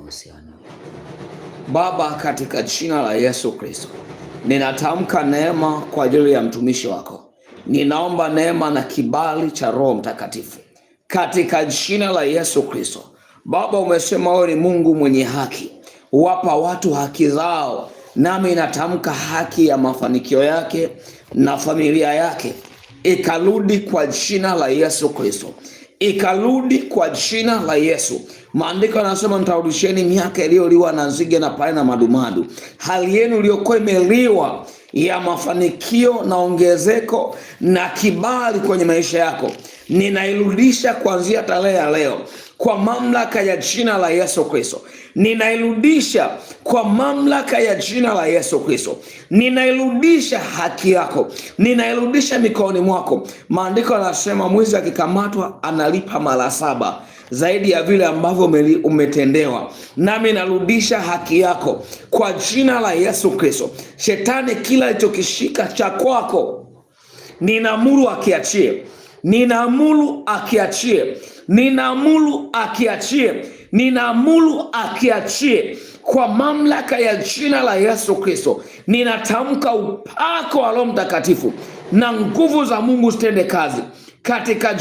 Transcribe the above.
mahusiano. Baba, katika jina la Yesu Kristo, ninatamka neema kwa ajili ya mtumishi wako. Ninaomba neema na kibali cha Roho Mtakatifu katika jina la Yesu Kristo. Baba, umesema wewe ni Mungu mwenye haki, wapa watu haki zao, nami natamka haki ya mafanikio yake na familia yake ikarudi kwa jina la Yesu Kristo, ikarudi kwa jina la Yesu. Maandiko yanasema nitarudisheni miaka iliyoliwa na nzige na panya na madumadu. Hali yenu iliyokuwa imeliwa ya mafanikio na ongezeko na kibali kwenye maisha yako, ninairudisha kuanzia tarehe ya leo kwa mamlaka ya jina la Yesu Kristo. Ninairudisha kwa mamlaka ya jina la Yesu Kristo. Ninairudisha haki yako, ninairudisha mikononi mwako. Maandiko yanasema mwizi akikamatwa analipa mara 7 zaidi ya vile ambavyo umetendewa. Nami narudisha haki yako kwa jina la Yesu Kristo. Shetani kila alichokishika cha kwako, ninaamuru akiachie, ninaamuru akiachie, ninaamuru akiachie, ninaamuru akiachie kwa mamlaka ya jina la Yesu Kristo. Ninatamka upako wa Roho Mtakatifu na nguvu za Mungu zitende kazi katika